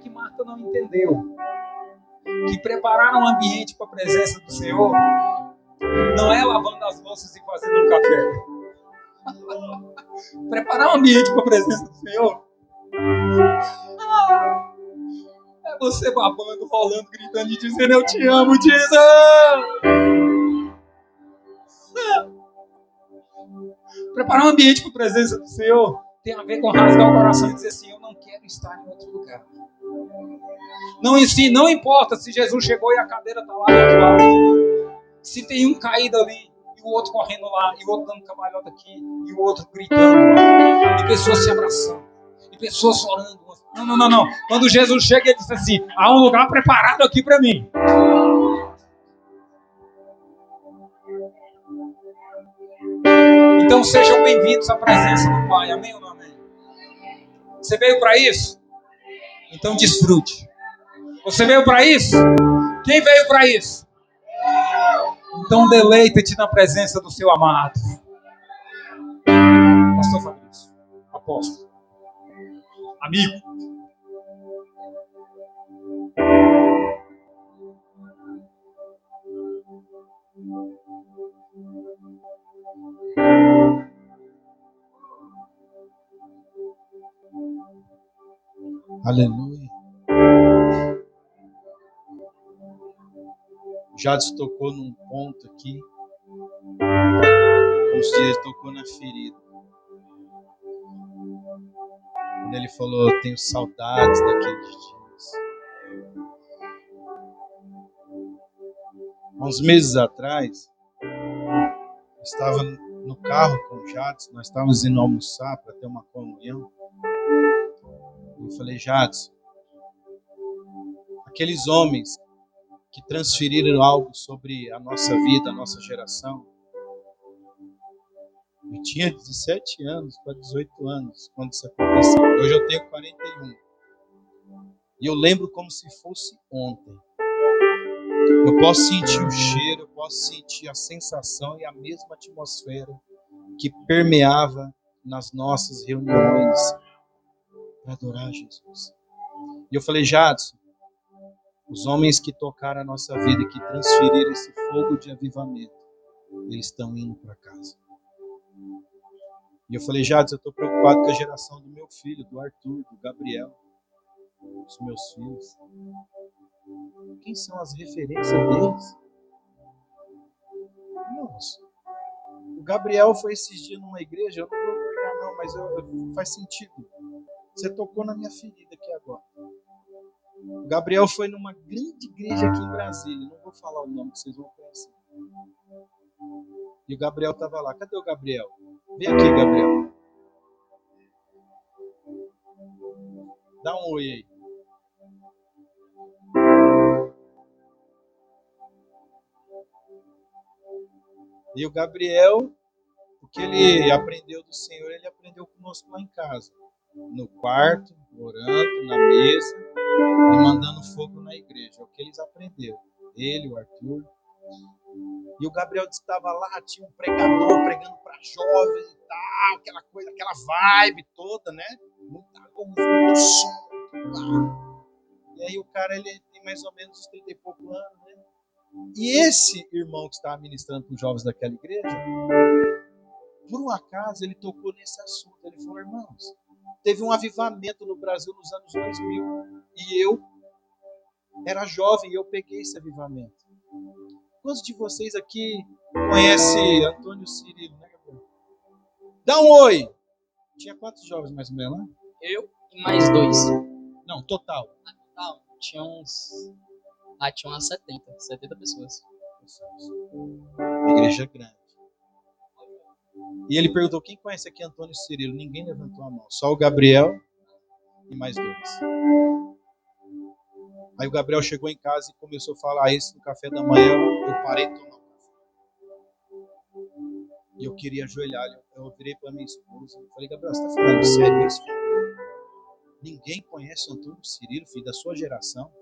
que Marta não entendeu? Que preparar um ambiente para a presença do Senhor não é lavando as louças e fazendo um café. Preparar um ambiente para a presença do Senhor é você babando, rolando, gritando e dizendo: eu te amo, Jesus! Preparar um ambiente para a presença do Senhor tem a ver com rasgar o coração e dizer assim: eu não quero estar em outro lugar. Não importa se Jesus chegou e a cadeira está lá do outro lado. Se tem um caído ali, e o outro correndo lá, e o outro dando cambalhota aqui, e o outro gritando lá, e pessoas se abraçando, e pessoas orando. Não. Quando Jesus chega, ele diz assim: há um lugar preparado aqui para mim. Então sejam bem-vindos à presença do Pai. Amém ou não amém? Você veio para isso? Então desfrute. Você veio para isso? Quem veio para isso? Então deleita-te na presença do seu amado. Pastor Fabrício, apóstolo, amigo. Aleluia. Jadson tocou num ponto aqui, como se ele tocou na ferida. Quando ele falou: eu tenho saudades daqueles dias. Há uns meses atrás, eu estava no carro com o Jadson, nós estávamos indo almoçar para ter uma comunhão. Eu falei: Jadson, aqueles homens que transferiram algo sobre a nossa vida, a nossa geração. Eu tinha 17 anos para 18 anos quando isso aconteceu. Hoje eu tenho 41. E eu lembro como se fosse ontem. Eu posso sentir o cheiro, eu posso sentir a sensação e a mesma atmosfera que permeava nas nossas reuniões para adorar Jesus. E eu falei: Jadson, os homens que tocaram a nossa vida, que transferiram esse fogo de avivamento, eles estão indo para casa. E eu falei: Jadson, eu estou preocupado com a geração do meu filho, do Arthur, do Gabriel, dos meus filhos. Quem são as referências deles? Irmãos, o Gabriel foi esses dias numa igreja, eu não vou pegar não, mas faz sentido. Você tocou na minha ferida aqui agora. O Gabriel foi numa grande igreja aqui em Brasília, não vou falar o nome que vocês vão conhecer. E o Gabriel estava lá. Cadê o Gabriel? Vem aqui, Gabriel. Dá um oi aí. E o Gabriel, o que ele aprendeu do Senhor, ele aprendeu conosco lá em casa. No quarto, orando, na mesa e mandando fogo na igreja. É o que eles aprenderam. Ele, o Arthur. E o Gabriel disse que estava lá, tinha um pregador pregando para jovens e tal, aquela coisa, aquela vibe toda, né? Muita luz, muito som. E aí o cara, ele tem mais ou menos uns 30 e poucos anos, né? E esse irmão que estava ministrando para os jovens daquela igreja, por um acaso, ele tocou nesse assunto. Ele falou: irmãos, teve um avivamento no Brasil nos anos 2000. E eu era jovem e eu peguei esse avivamento. Quantos de vocês aqui conhecem Antônio Cirilo, né, Gabriel? Dá um oi! Tinha quantos jovens mais ou menos lá? Eu e mais 2. Não, total. Não, tinha uns... tinha umas 70 pessoas. Igreja grande. E ele perguntou: quem conhece aqui Antônio Cirilo? Ninguém levantou a mão. Só o Gabriel e mais 2. Aí o Gabriel chegou em casa e começou a falar isso no café da manhã. Eu parei de tomar o café. E eu queria ajoelhar. Eu virei para minha esposa. Eu falei: Gabriel, você está falando sério isso? Ninguém conhece o Antônio Cirilo, filho da sua geração?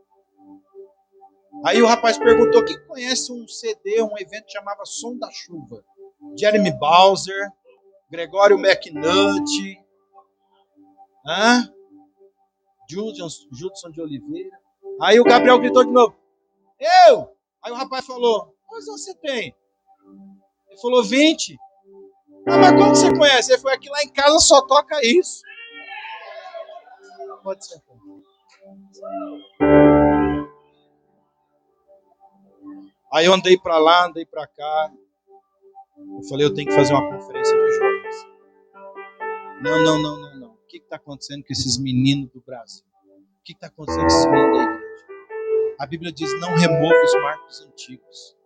Aí o rapaz perguntou: quem conhece um CD, um evento que chamava Som da Chuva? Jeremy Bowser, Gregório McNutt, Judson de Oliveira. Aí o Gabriel gritou de novo, eu! Aí o rapaz falou, quantos você tem? Ele falou, 20. Ah, mas como você conhece? Ele falou, aqui lá em casa só toca isso. Pode ser. Aí eu andei pra lá, andei pra cá. Eu falei, eu tenho que fazer uma conferência de jovens. Não. O que está acontecendo com esses meninos do Brasil? O que está acontecendo com esses meninos da igreja? A Bíblia diz, não remova os marcos antigos.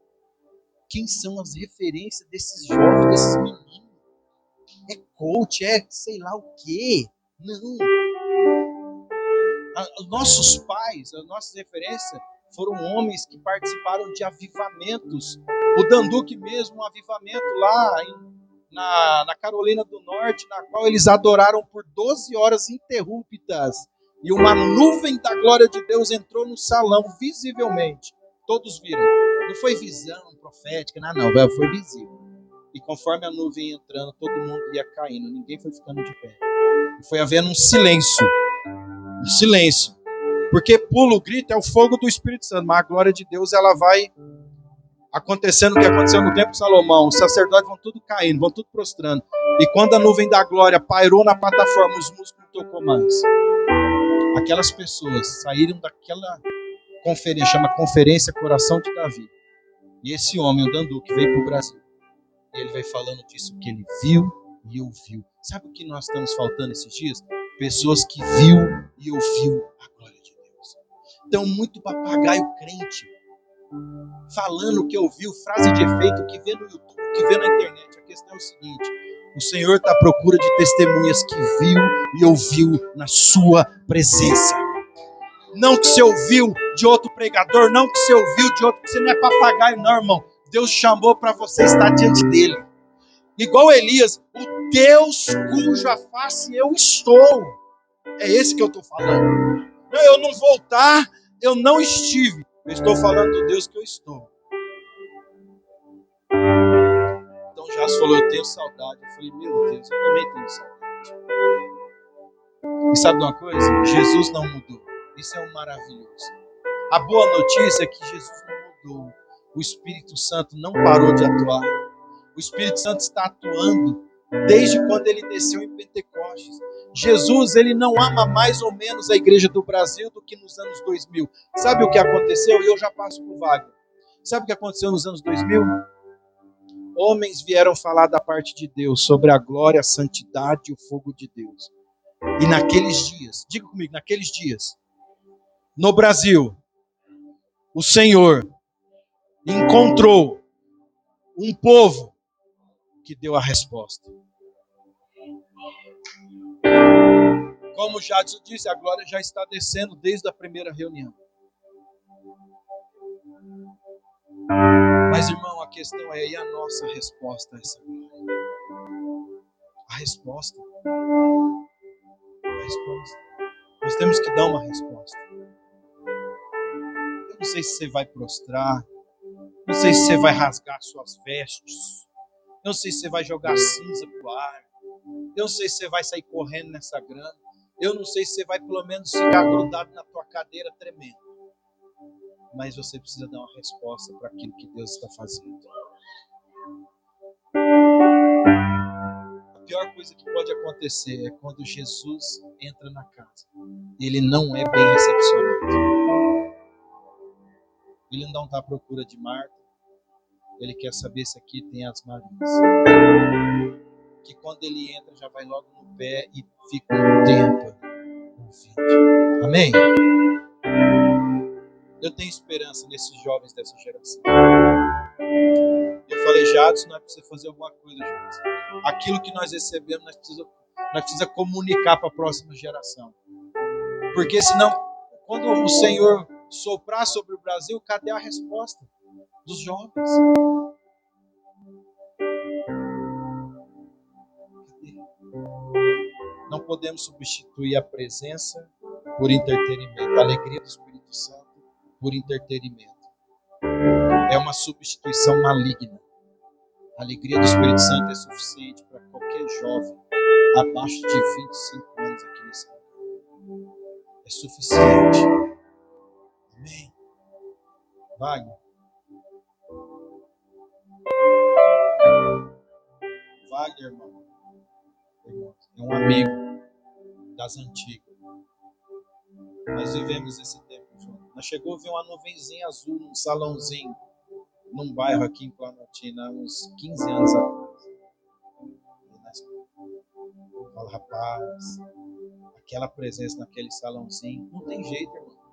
Quem são as referências desses jovens, desses meninos? É coach, é sei lá o quê? Não. Os nossos pais, as nossas referências foram homens que participaram de avivamentos. O Danduque mesmo, um avivamento lá na Carolina do Norte, na qual eles adoraram por 12 horas ininterruptas. E uma nuvem da glória de Deus entrou no salão, visivelmente. Todos viram. Não foi visão profética, não, foi visível. E conforme a nuvem ia entrando, todo mundo ia caindo, ninguém foi ficando de pé. E foi havendo um silêncio. Um silêncio. Porque pulo, grito, é o fogo do Espírito Santo, mas a glória de Deus, ela vai acontecendo o que aconteceu no tempo de Salomão. Os sacerdotes vão tudo caindo, vão tudo prostrando. E quando a nuvem da glória pairou na plataforma, os músicos não tocou mais. Aquelas pessoas saíram daquela conferência, chama Conferência Coração de Davi. E esse homem, o Danduque, veio para o Brasil. E ele vai falando disso que ele viu e ouviu. Sabe o que nós estamos faltando esses dias? Pessoas que viu e ouviu a glória de Deus. Então, muito papagaio crente, falando que ouviu, frase de efeito, que vê no YouTube, que vê na internet. A questão é o seguinte, o Senhor está à procura de testemunhas que viu e ouviu na sua presença. Não que você ouviu de outro pregador, não que você ouviu de outro, você não é papagaio não, irmão. Deus chamou para você estar diante dele. Igual Elias, o Deus cuja face eu estou. É esse que eu estou falando. Não, eu não vou estar, eu não estive. Eu estou falando do Deus que eu estou. Então Jasso falou, eu tenho saudade. Eu falei, meu Deus, eu também tenho saudade. E sabe de uma coisa? Jesus não mudou. Isso é um maravilhoso. A boa notícia é que Jesus não mudou. O Espírito Santo não parou de atuar. O Espírito Santo está atuando desde quando ele desceu em Pentecostes. Jesus, ele não ama mais ou menos a igreja do Brasil do que nos anos 2000. Sabe o que aconteceu? E eu já passo por Wagner. Sabe o que aconteceu nos anos 2000? Homens vieram falar da parte de Deus sobre a glória, a santidade e o fogo de Deus. E naqueles dias, diga comigo, naqueles dias, no Brasil, o Senhor encontrou um povo que deu a resposta. Como já disse, a glória já está descendo desde a primeira reunião. Mas, irmão, a questão é, e a nossa resposta a essa glória? A resposta. A resposta. Nós temos que dar uma resposta. Eu não sei se você vai prostrar. Não sei se você vai rasgar suas vestes. Eu não sei se você vai jogar cinza pro ar. Eu não sei se você vai sair correndo nessa grama. Eu não sei se você vai pelo menos ficar grudado na tua cadeira tremendo. Mas você precisa dar uma resposta para aquilo que Deus está fazendo. A pior coisa que pode acontecer é quando Jesus entra na casa. Ele não é bem recepcionado. Ele não está à procura de Marta. Ele quer saber se aqui tem as Marias. Que quando ele entra, já vai logo no pé e fica um tempo ouvindo. Amém? Eu tenho esperança nesses jovens dessa geração. Eu falei, Jadson, nós precisamos fazer alguma coisa, Jadson. Aquilo que nós recebemos, nós precisamos comunicar para a próxima geração. Porque senão, quando o Senhor soprar sobre o Brasil, cadê a resposta dos jovens? Não podemos substituir a presença por entretenimento, a alegria do Espírito Santo por entretenimento. É uma substituição maligna. A alegria do Espírito Santo é suficiente para qualquer jovem abaixo de 25 anos aqui nesse mundo. é suficiente. Amém. Wagner. Wagner, irmão, é um amigo das antigas. Nós vivemos esse tempo junto. Nós chegou a ver uma nuvenzinha azul num salãozinho, num bairro aqui em Planaltina, há uns 15 anos atrás. Fala, rapaz, aquela presença naquele salãozinho, não tem jeito, irmão.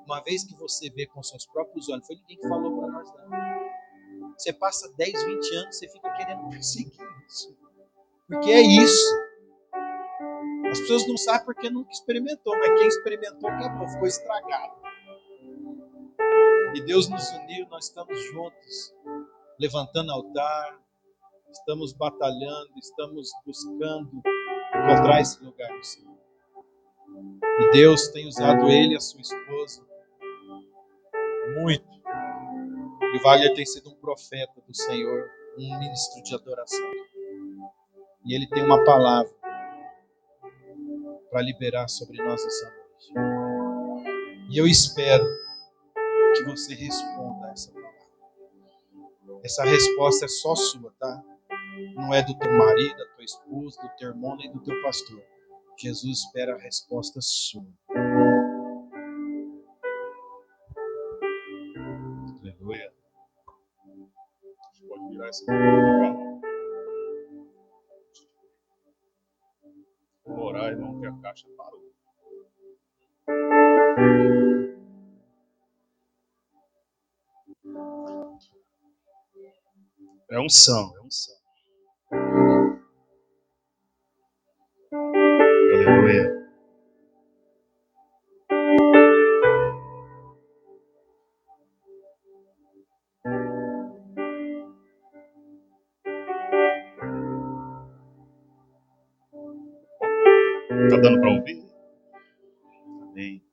Uma vez que você vê com seus próprios olhos, foi ninguém que falou para nós não. Você passa 10, 20 anos, você fica querendo perseguir isso. Porque é isso. As pessoas não sabem porque nunca experimentou, mas quem experimentou acabou, ficou estragado. E Deus nos uniu, nós estamos juntos, levantando altar, estamos batalhando, estamos buscando encontrar esse lugar no Senhor. E Deus tem usado ele e a sua esposa muito. E Wagner tem sido um profeta do Senhor, um ministro de adoração. E ele tem uma palavra para liberar sobre nós essa noite. E eu espero que você responda a essa palavra. Essa resposta é só sua, tá? Não é do teu marido, da tua esposa, do teu irmão, nem do teu pastor. Jesus espera a resposta sua. Aleluia. Pode virar esse canal. Vou orar, irmão, que a caixa parou. É unção, é unção. Aleluia. Tá dando para ouvir? Amém.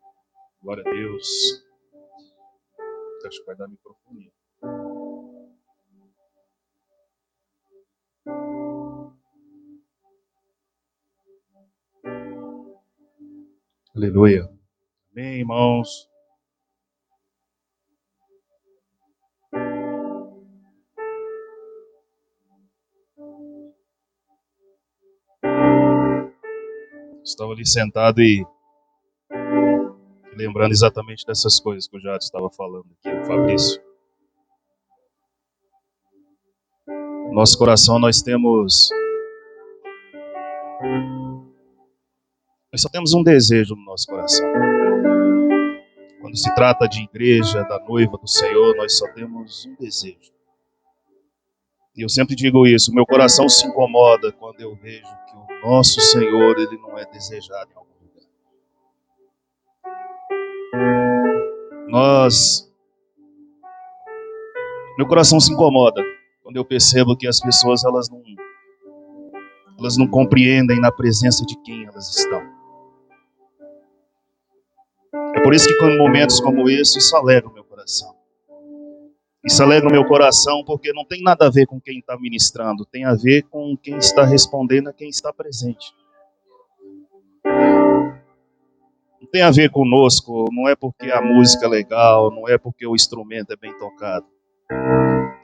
Glória a Deus. Acho que vai dar microfone. Aleluia. Amém, irmãos. Estava ali sentado e lembrando exatamente dessas coisas que eu já estava falando aqui, o Fabrício. No nosso coração nós só temos um desejo no nosso coração. Quando se trata de igreja, da noiva do Senhor, nós só temos um desejo. E eu sempre digo isso, meu coração se incomoda quando eu vejo que o nosso Senhor, ele não é desejado em algum lugar. Meu coração se incomoda quando eu percebo que as pessoas elas não compreendem na presença de quem elas estão. É por isso que em momentos como esse, isso alegra o meu coração. Isso alegra o meu coração porque não tem nada a ver com quem está ministrando, tem a ver com quem está respondendo a quem está presente. Não tem a ver conosco, não é porque a música é legal, não é porque o instrumento é bem tocado.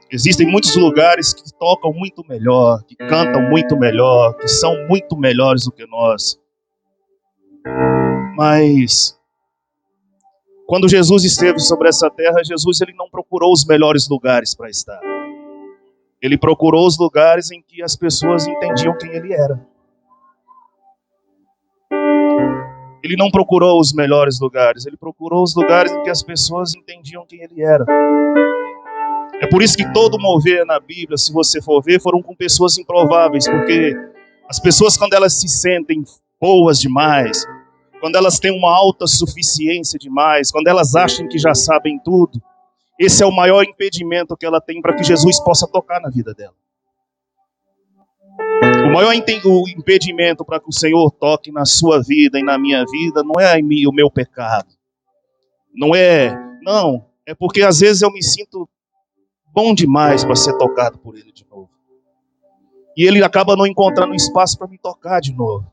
Existem muitos lugares que tocam muito melhor, que cantam muito melhor, que são muito melhores do que nós. Mas quando Jesus esteve sobre essa terra, Jesus ele não procurou os melhores lugares para estar. Ele procurou os lugares em que as pessoas entendiam quem ele era. Ele não procurou os melhores lugares, ele procurou os lugares em que as pessoas entendiam quem ele era. É por isso que todo mover na Bíblia, se você for ver, foram com pessoas improváveis, porque as pessoas quando elas se sentem boas demais, quando elas têm uma autossuficiência demais, quando elas acham que já sabem tudo, esse é o maior impedimento que ela tem para que Jesus possa tocar na vida dela. O maior impedimento para que o Senhor toque na sua vida e na minha vida não é o meu pecado. Não, é porque às vezes eu me sinto bom demais para ser tocado por Ele de novo. E Ele acaba não encontrando espaço para me tocar de novo.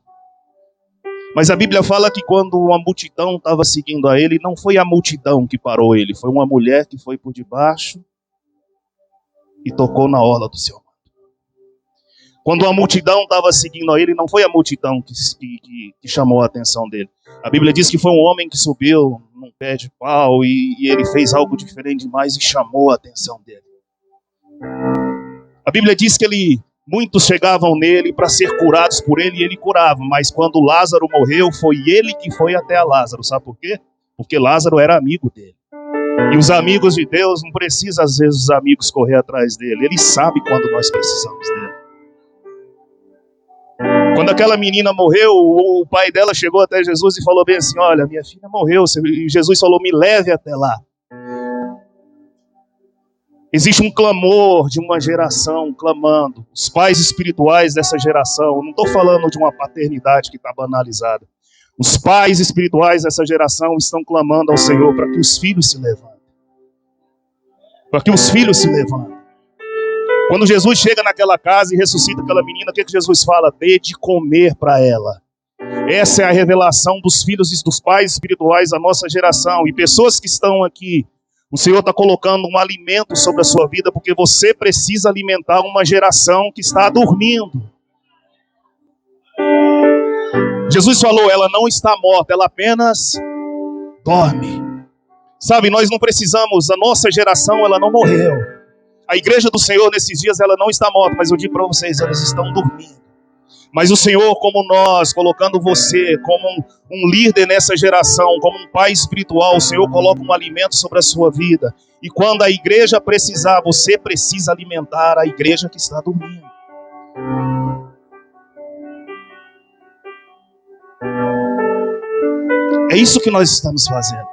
Mas a Bíblia fala que quando uma multidão estava seguindo a ele, não foi a multidão que parou ele, foi uma mulher que foi por debaixo e tocou na orla do seu manto. Quando a multidão estava seguindo a ele, não foi a multidão que chamou a atenção dele. A Bíblia diz que foi um homem que subiu num pé de pau e ele fez algo diferente demais e chamou a atenção dele. A Bíblia diz que muitos chegavam nele para ser curados por ele e ele curava. Mas quando Lázaro morreu, foi ele que foi até a Lázaro. Sabe por quê? Porque Lázaro era amigo dele. E os amigos de Deus, não precisa às vezes os amigos correr atrás dele. Ele sabe quando nós precisamos dele. Quando aquela menina morreu, o pai dela chegou até Jesus e falou bem assim: olha, minha filha morreu. E Jesus falou: me leve até lá. Existe um clamor de uma geração clamando. Os pais espirituais dessa geração, eu não estou falando de uma paternidade que está banalizada. Os pais espirituais dessa geração estão clamando ao Senhor para que os filhos se levantem. Para que os filhos se levantem. Quando Jesus chega naquela casa e ressuscita aquela menina, o que Jesus fala? Dê de comer para ela. Essa é a revelação dos filhos e dos pais espirituais da nossa geração. E pessoas que estão aqui, o Senhor está colocando um alimento sobre a sua vida, porque você precisa alimentar uma geração que está dormindo. Jesus falou, ela não está morta, ela apenas dorme. Sabe, nós não precisamos, a nossa geração, ela não morreu. A igreja do Senhor nesses dias, ela não está morta, mas eu digo para vocês, elas estão dormindo. Mas o Senhor, como nós, colocando você como um líder nessa geração, como um pai espiritual, o Senhor coloca um alimento sobre a sua vida. E quando a igreja precisar, você precisa alimentar a igreja que está dormindo. É isso que nós estamos fazendo.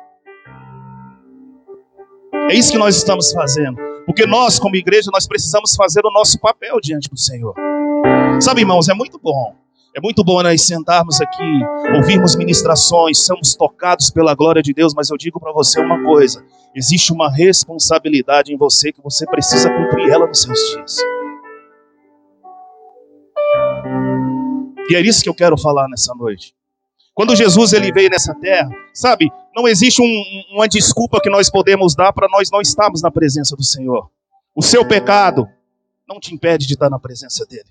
É isso que nós estamos fazendo. Porque nós, como igreja, nós precisamos fazer o nosso papel diante do Senhor. Sabe, irmãos, é muito bom. É muito bom nós sentarmos aqui, ouvirmos ministrações, somos tocados pela glória de Deus, mas eu digo para você uma coisa. Existe uma responsabilidade em você que você precisa cumprir ela nos seus dias. E é isso que eu quero falar nessa noite. Quando Jesus ele veio nessa terra, sabe, não existe uma desculpa que nós podemos dar para nós não estarmos na presença do Senhor. O seu pecado não te impede de estar na presença dele.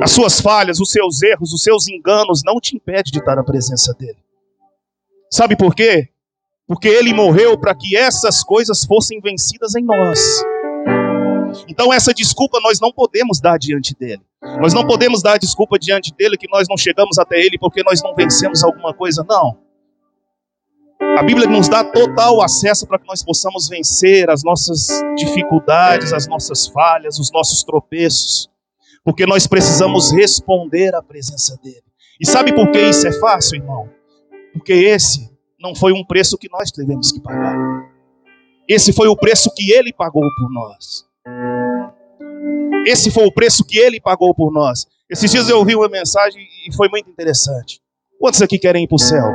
As suas falhas, os seus erros, os seus enganos não te impedem de estar na presença dele. Sabe por quê? Porque ele morreu para que essas coisas fossem vencidas em nós. Então essa desculpa nós não podemos dar diante dele. Nós não podemos dar desculpa diante dele que nós não chegamos até ele porque nós não vencemos alguma coisa, não. A Bíblia nos dá total acesso para que nós possamos vencer as nossas dificuldades, as nossas falhas, os nossos tropeços. Porque nós precisamos responder à presença dele. E sabe por que isso é fácil, irmão? Porque esse não foi um preço que nós tivemos que pagar. Esse foi o preço que ele pagou por nós. Esse foi o preço que ele pagou por nós. Esses dias eu ouvi uma mensagem e foi muito interessante. Quantos aqui querem ir para o céu?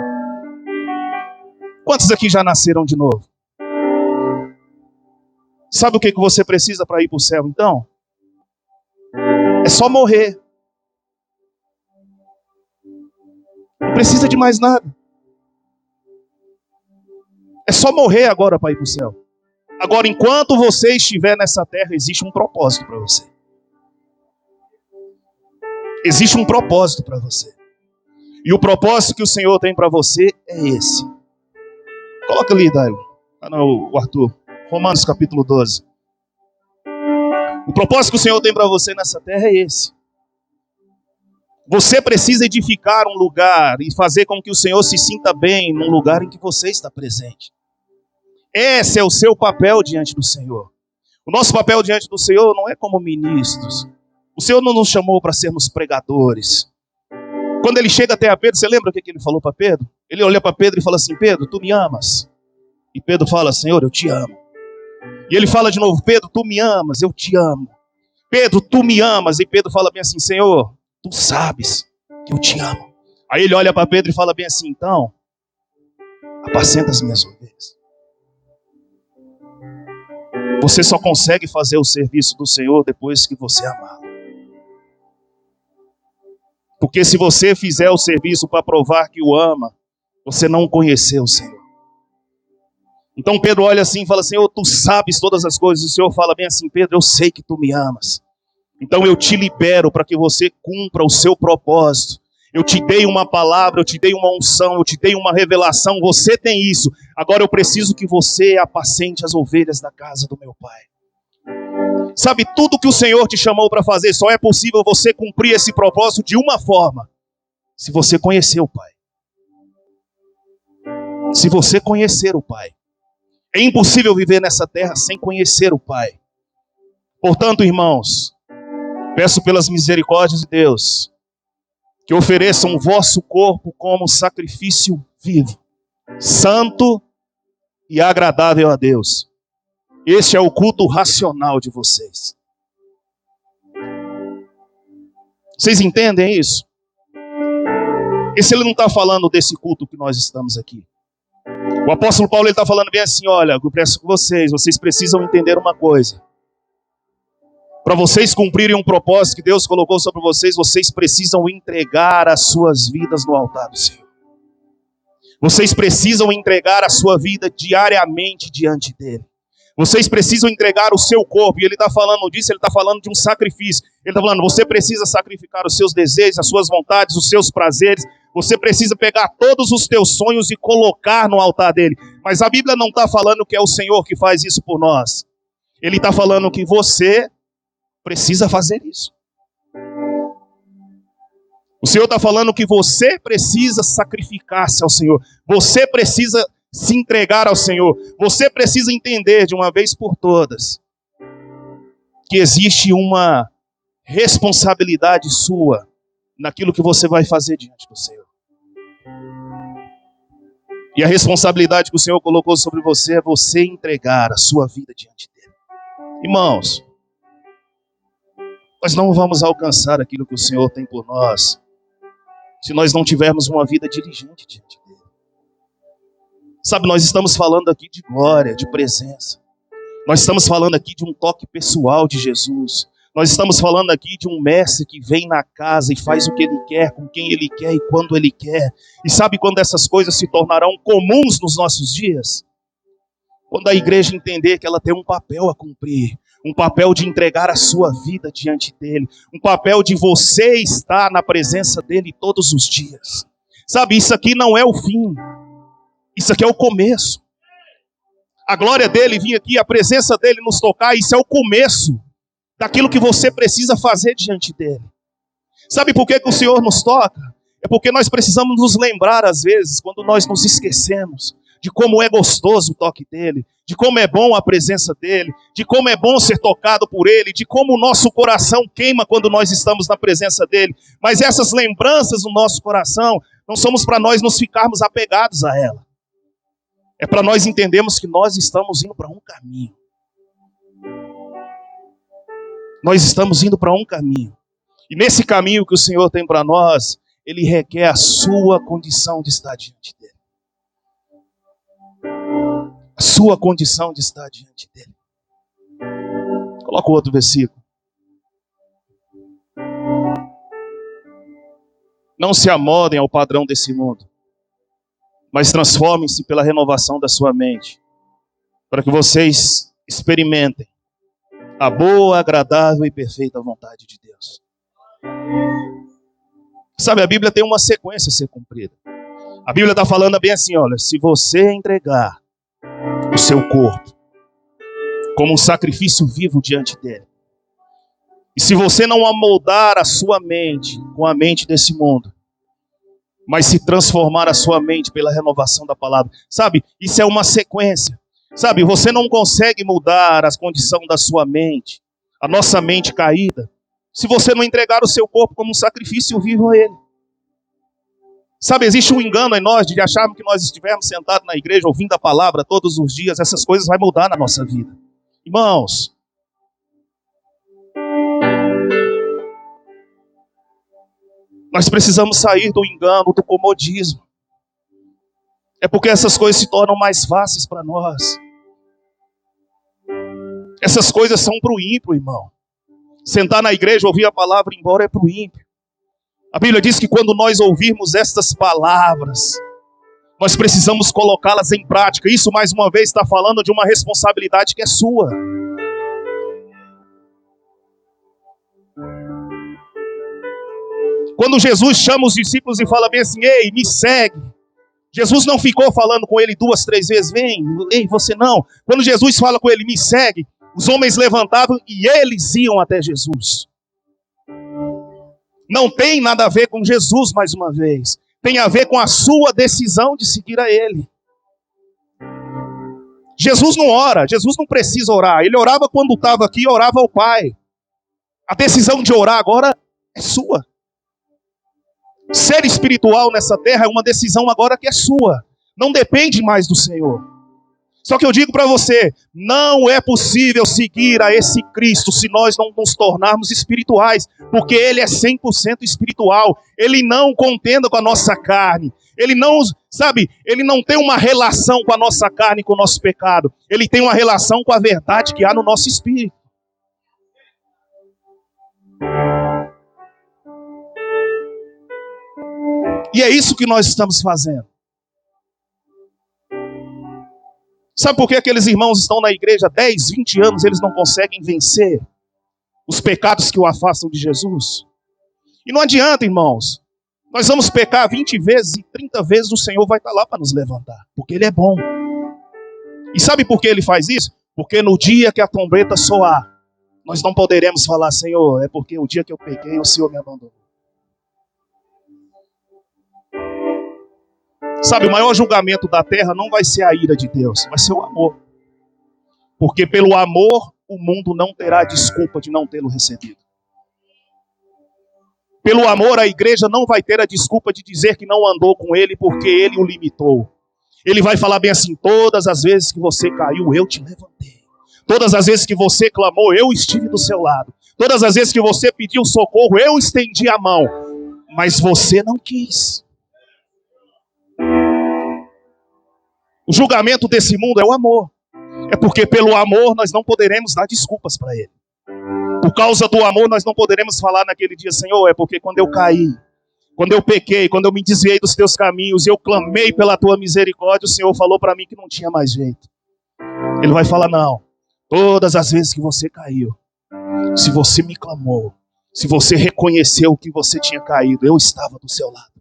Quantos aqui já nasceram de novo? Sabe o que você precisa para ir para o céu, então? É só morrer. Não precisa de mais nada. É só morrer agora para ir para o céu. Agora, enquanto você estiver nessa terra, existe um propósito para você. Existe um propósito para você. E o propósito que o Senhor tem para você é esse. Coloca ali, Daio. O Arthur. Romanos capítulo 12. O propósito que o Senhor tem para você nessa terra é esse. Você precisa edificar um lugar e fazer com que o Senhor se sinta bem num lugar em que você está presente. Esse é o seu papel diante do Senhor. O nosso papel diante do Senhor não é como ministros. O Senhor não nos chamou para sermos pregadores. Quando ele chega até a Pedro, você lembra o que ele falou para Pedro? Ele olha para Pedro e fala assim: Pedro, tu me amas? E Pedro fala: Senhor, eu te amo. E ele fala de novo: Pedro, tu me amas? Eu te amo. Pedro, tu me amas? E Pedro fala bem assim: Senhor, tu sabes que eu te amo. Aí ele olha para Pedro e fala bem assim: então, apacenta as minhas ovelhas. Você só consegue fazer o serviço do Senhor depois que você amá-lo. Porque se você fizer o serviço para provar que o ama, você não conheceu o Senhor. Então Pedro olha assim e fala: Senhor, tu sabes todas as coisas. O Senhor fala bem assim: Pedro, eu sei que tu me amas. Então eu te libero para que você cumpra o seu propósito. Eu te dei uma palavra, eu te dei uma unção, eu te dei uma revelação. Você tem isso. Agora eu preciso que você apacente as ovelhas da casa do meu Pai. Sabe, tudo que o Senhor te chamou para fazer, só é possível você cumprir esse propósito de uma forma: se você conhecer o Pai. Se você conhecer o Pai. É impossível viver nessa terra sem conhecer o Pai. Portanto, irmãos, peço pelas misericórdias de Deus que ofereçam o vosso corpo como sacrifício vivo, santo e agradável a Deus. Este é o culto racional de vocês. Vocês entendem isso? Esse ele não está falando desse culto que nós estamos aqui. O apóstolo Paulo está falando bem assim: olha, eu peço com vocês precisam entender uma coisa. Para vocês cumprirem um propósito que Deus colocou sobre vocês, vocês precisam entregar as suas vidas no altar do Senhor. Vocês precisam entregar a sua vida diariamente diante dele. Vocês precisam entregar o seu corpo. E ele está falando disso, ele está falando de um sacrifício. Ele está falando: você precisa sacrificar os seus desejos, as suas vontades, os seus prazeres. Você precisa pegar todos os teus sonhos e colocar no altar dele. Mas a Bíblia não está falando que é o Senhor que faz isso por nós. Ele está falando que você precisa fazer isso. O Senhor está falando que você precisa sacrificar-se ao Senhor. Você precisa se entregar ao Senhor. Você precisa entender de uma vez por todas que existe uma responsabilidade sua naquilo que você vai fazer diante do Senhor. E a responsabilidade que o Senhor colocou sobre você é você entregar a sua vida diante dele. Irmãos, nós não vamos alcançar aquilo que o Senhor tem por nós se nós não tivermos uma vida diligente diante dele. Sabe, nós estamos falando aqui de glória, de presença. Nós estamos falando aqui de um toque pessoal de Jesus. Nós estamos falando aqui de um mestre que vem na casa e faz o que ele quer, com quem ele quer e quando ele quer. E sabe quando essas coisas se tornarão comuns nos nossos dias? Quando a igreja entender que ela tem um papel a cumprir. Um papel de entregar a sua vida diante dele. Um papel de você estar na presença dele todos os dias. Sabe, isso aqui não é o fim. Isso aqui é o começo. A glória dele vir aqui, a presença dele nos tocar, isso é o começo daquilo que você precisa fazer diante dele. Sabe por que o Senhor nos toca? É porque nós precisamos nos lembrar, às vezes, quando nós nos esquecemos de como é gostoso o toque dele, de como é bom a presença dele, de como é bom ser tocado por ele, de como o nosso coração queima quando nós estamos na presença dele. Mas essas lembranças no nosso coração não somos para nós nos ficarmos apegados a ela. É para nós entendermos que nós estamos indo para um caminho. Nós estamos indo para um caminho. E nesse caminho que o Senhor tem para nós, ele requer a sua condição de estar diante dele. A sua condição de estar diante dele. Coloca o outro versículo. Não se amodem ao padrão desse mundo, mas transformem-se pela renovação da sua mente, para que vocês experimentem a boa, agradável e perfeita vontade de Deus. Sabe, a Bíblia tem uma sequência a ser cumprida. A Bíblia está falando bem assim, olha, se você entregar o seu corpo como um sacrifício vivo diante dele, e se você não amoldar a sua mente com a mente desse mundo, mas se transformar a sua mente pela renovação da palavra, sabe, isso é uma sequência. Sabe, você não consegue mudar a condição da sua mente, a nossa mente caída, se você não entregar o seu corpo como um sacrifício vivo a ele. Sabe, existe um engano em nós de acharmos que nós estivermos sentados na igreja ouvindo a palavra todos os dias, essas coisas vão mudar na nossa vida. Irmãos, nós precisamos sair do engano, do comodismo. É porque essas coisas se tornam mais fáceis para nós. Essas coisas são para o ímpio, irmão. Sentar na igreja, ouvir a palavra e ir embora é para o ímpio. A Bíblia diz que quando nós ouvirmos estas palavras, nós precisamos colocá-las em prática. Isso, mais uma vez, está falando de uma responsabilidade que é sua. Quando Jesus chama os discípulos e fala bem assim: ei, me segue. Jesus não ficou falando com ele 2, 3 vezes: vem, ei, você não. Quando Jesus fala com ele: me segue, os homens levantavam e eles iam até Jesus. Não tem nada a ver com Jesus, mais uma vez. Tem a ver com a sua decisão de seguir a ele. Jesus não ora, Jesus não precisa orar. Ele orava quando estava aqui, orava ao Pai. A decisão de orar agora é sua. Ser espiritual nessa terra é uma decisão agora que é sua. Não depende mais do Senhor. Só que eu digo para você, não é possível seguir a esse Cristo se nós não nos tornarmos espirituais, porque Ele é 100% espiritual. Ele não contenda com a nossa carne. Ele não, Ele não tem uma relação com a nossa carne, com o nosso pecado. Ele tem uma relação com a verdade que há no nosso espírito. E é isso que nós estamos fazendo. Sabe por que aqueles irmãos estão na igreja há 10, 20 anos, eles não conseguem vencer os pecados que o afastam de Jesus? E não adianta, irmãos. Nós vamos pecar 20 vezes e 30 vezes o Senhor vai estar lá para nos levantar. Porque Ele é bom. E sabe por que Ele faz isso? Porque no dia que a trombeta soar, nós não poderemos falar: Senhor, é porque o dia que eu pequei, o Senhor me abandonou. Sabe, o maior julgamento da terra não vai ser a ira de Deus, vai ser o amor. Porque pelo amor, o mundo não terá desculpa de não tê-lo recebido. Pelo amor, a igreja não vai ter a desculpa de dizer que não andou com ele porque ele o limitou. Ele vai falar bem assim: todas as vezes que você caiu, eu te levantei. Todas as vezes que você clamou, eu estive do seu lado. Todas as vezes que você pediu socorro, eu estendi a mão. Mas você não quis. O julgamento desse mundo é o amor. É porque pelo amor nós não poderemos dar desculpas para ele. Por causa do amor nós não poderemos falar naquele dia: Senhor, é porque quando eu caí, quando eu pequei, quando eu me desviei dos teus caminhos e eu clamei pela tua misericórdia, o Senhor falou para mim que não tinha mais jeito. Ele vai falar: não, todas as vezes que você caiu, se você me clamou, se você reconheceu que você tinha caído, eu estava do seu lado.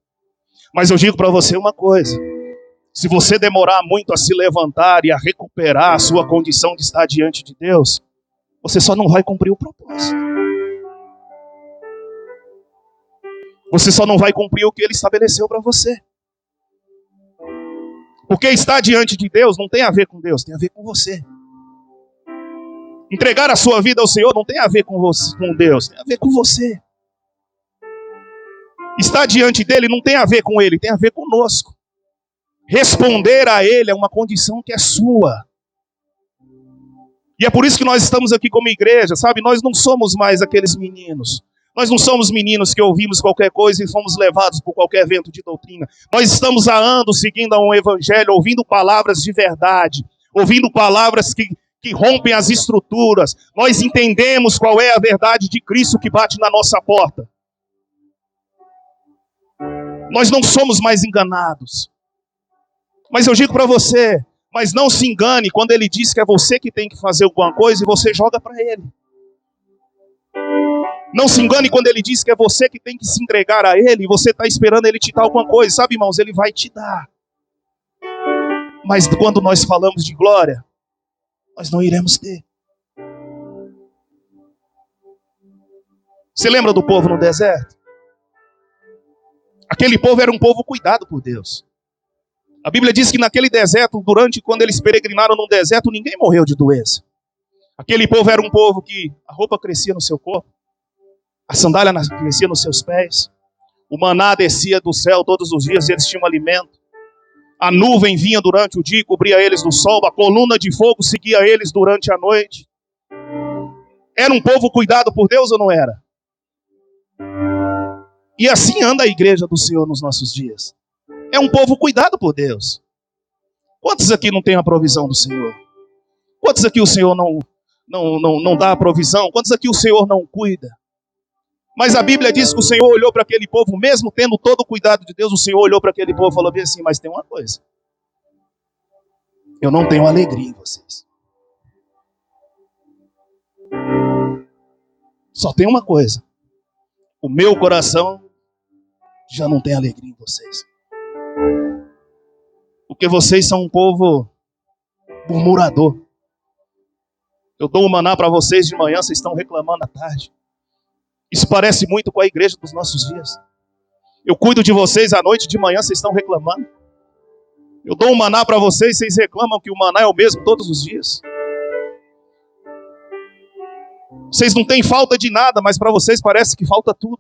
Mas eu digo para você uma coisa: se você demorar muito a se levantar e a recuperar a sua condição de estar diante de Deus, você só não vai cumprir o propósito. Você só não vai cumprir o que Ele estabeleceu para você. Porque estar diante de Deus não tem a ver com Deus, tem a ver com você. Entregar a sua vida ao Senhor não tem a ver com você, com Deus, tem a ver com você. Estar diante dEle não tem a ver com Ele, tem a ver conosco. Responder a Ele é uma condição que é sua. E é por isso que nós estamos aqui como igreja, sabe? Nós não somos mais aqueles meninos. Nós não somos meninos que ouvimos qualquer coisa e fomos levados por qualquer vento de doutrina. Nós estamos há anos seguindo a um evangelho, ouvindo palavras de verdade, ouvindo palavras que rompem as estruturas. Nós entendemos qual é a verdade de Cristo que bate na nossa porta. Nós não somos mais enganados. Mas eu digo para você, mas não se engane quando Ele diz que é você que tem que fazer alguma coisa e você joga para Ele. Não se engane quando Ele diz que é você que tem que se entregar a Ele e você está esperando Ele te dar alguma coisa. Sabe, irmãos, Ele vai te dar. Mas quando nós falamos de glória, nós não iremos ter. Você lembra do povo no deserto? Aquele povo era um povo cuidado por Deus. A Bíblia diz que naquele deserto, quando eles peregrinaram no deserto, ninguém morreu de doença. Aquele povo era um povo que a roupa crescia no seu corpo, a sandália crescia nos seus pés, o maná descia do céu todos os dias e eles tinham alimento. A nuvem vinha durante o dia e cobria eles do sol, a coluna de fogo seguia eles durante a noite. Era um povo cuidado por Deus ou não era? E assim anda a igreja do Senhor nos nossos dias. É um povo cuidado por Deus. Quantos aqui não tem a provisão do Senhor? Quantos aqui o Senhor não dá a provisão? Quantos aqui o Senhor não cuida? Mas a Bíblia diz que o Senhor olhou para aquele povo, mesmo tendo todo o cuidado de Deus, o Senhor olhou para aquele povo e falou bem assim, mas tem uma coisa. Eu não tenho alegria em vocês. Só tem uma coisa. O meu coração já não tem alegria em vocês. Porque vocês são um povo murmurador. Eu dou o maná para vocês de manhã, vocês estão reclamando à tarde. Isso parece muito com a igreja dos nossos dias. Eu cuido de vocês à noite, de manhã vocês estão reclamando. Eu dou um maná para vocês, vocês reclamam que o maná é o mesmo todos os dias. Vocês não têm falta de nada, mas para vocês parece que falta tudo.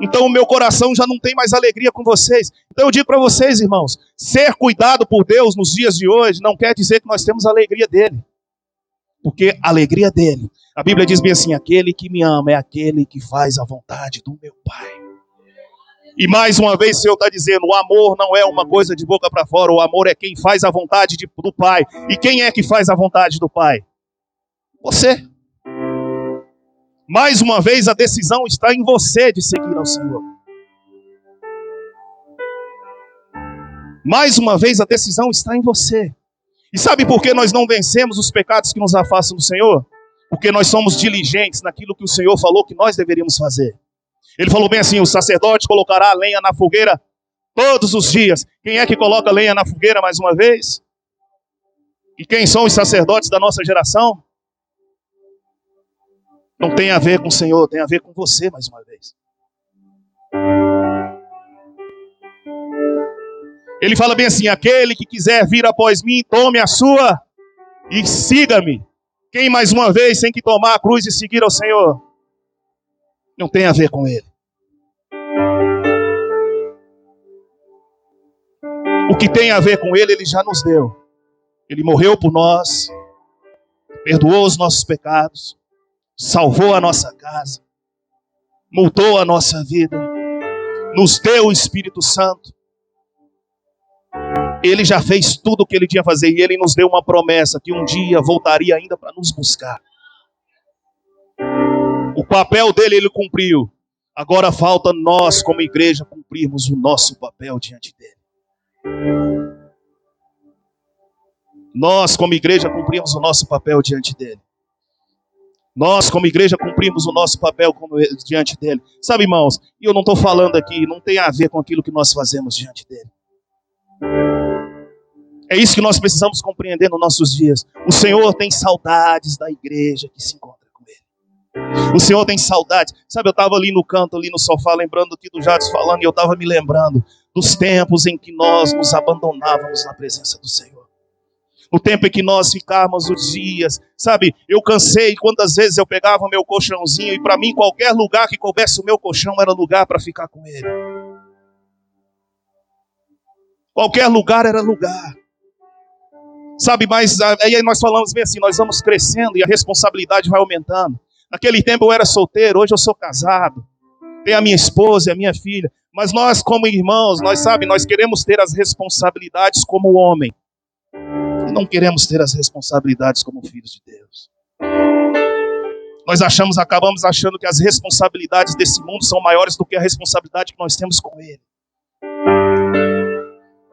Então o meu coração já não tem mais alegria com vocês. Então eu digo para vocês, irmãos, ser cuidado por Deus nos dias de hoje não quer dizer que nós temos a alegria dele. Porque a alegria dele, a Bíblia diz bem assim, aquele que me ama é aquele que faz a vontade do meu Pai. E mais uma vez o Senhor está dizendo, o amor não é uma coisa de boca para fora, o amor é quem faz a vontade do Pai. E quem é que faz a vontade do Pai? Você. Mais uma vez a decisão está em você de seguir ao Senhor. Mais uma vez a decisão está em você. E sabe por que nós não vencemos os pecados que nos afastam do Senhor? Porque nós somos diligentes naquilo que o Senhor falou que nós deveríamos fazer. Ele falou bem assim, o sacerdote colocará a lenha na fogueira todos os dias. Quem é que coloca a lenha na fogueira mais uma vez? E quem são os sacerdotes da nossa geração? Não tem a ver com o Senhor, tem a ver com você mais uma vez. Ele fala bem assim, aquele que quiser vir após mim, tome a sua e siga-me. Quem mais uma vez tem que tomar a cruz e seguir ao Senhor? Não tem a ver com ele. O que tem a ver com ele, ele já nos deu. Ele morreu por nós, perdoou os nossos pecados, salvou a nossa casa, mudou a nossa vida, nos deu o Espírito Santo. Ele já fez tudo o que ele tinha a fazer e ele nos deu uma promessa que um dia voltaria ainda para nos buscar. O papel dele ele cumpriu. Agora falta nós como igreja cumprirmos o nosso papel diante dele. Nós como igreja cumprimos o nosso papel diante dele. Nós como igreja cumprimos o nosso papel diante dele. Sabe, irmãos, e eu não estou falando aqui, não tem a ver com aquilo que nós fazemos diante dele. É isso que nós precisamos compreender nos nossos dias. O Senhor tem saudades da igreja que se encontra com ele. O Senhor tem saudades. Sabe, eu estava ali no canto, ali no sofá, lembrando aqui do Jades falando, e eu estava me lembrando dos tempos em que nós nos abandonávamos na presença do Senhor. No tempo em que nós ficávamos os dias, sabe, eu cansei, quantas vezes eu pegava meu colchãozinho, e para mim qualquer lugar que coubesse o meu colchão era lugar para ficar com ele. Qualquer lugar era lugar. Sabe, mas aí nós falamos bem assim, nós vamos crescendo e a responsabilidade vai aumentando. Naquele tempo eu era solteiro, hoje eu sou casado. Tenho a minha esposa e a minha filha. Mas nós como irmãos, nós queremos ter as responsabilidades como homem. E não queremos ter as responsabilidades como filhos de Deus. Nós acabamos achando que as responsabilidades desse mundo são maiores do que a responsabilidade que nós temos com ele.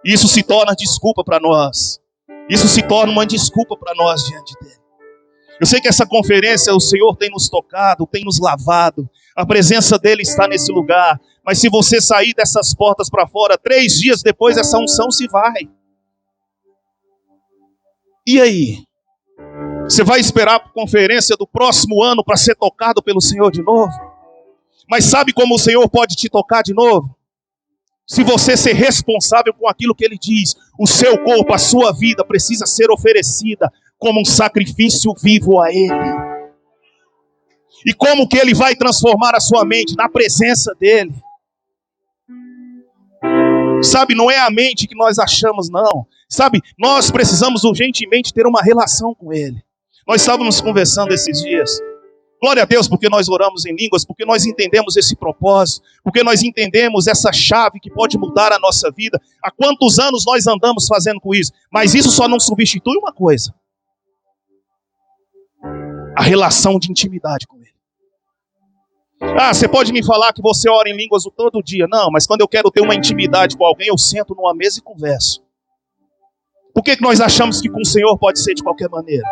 Isso se torna desculpa para nós. Isso se torna uma desculpa para nós diante dele. Eu sei que essa conferência o Senhor tem nos tocado, tem nos lavado. A presença dele está nesse lugar. Mas se você sair dessas portas para fora, 3 dias depois essa unção se vai. E aí? Você vai esperar a conferência do próximo ano para ser tocado pelo Senhor de novo? Mas sabe como o Senhor pode te tocar de novo? Se você ser responsável com aquilo que ele diz, o seu corpo, a sua vida precisa ser oferecida como um sacrifício vivo a ele. E como que ele vai transformar a sua mente? Na presença dele. Sabe, não é a mente que nós achamos, não. Sabe, nós precisamos urgentemente ter uma relação com ele. Nós estávamos conversando esses dias. Glória a Deus porque nós oramos em línguas, porque nós entendemos esse propósito, porque nós entendemos essa chave que pode mudar a nossa vida. Há quantos anos nós andamos fazendo com isso? Mas isso só não substitui uma coisa: a relação de intimidade com ele. Ah, você pode me falar que você ora em línguas todo dia. Não, mas quando eu quero ter uma intimidade com alguém, eu sento numa mesa e converso. Por que nós achamos que com o Senhor pode ser de qualquer maneira?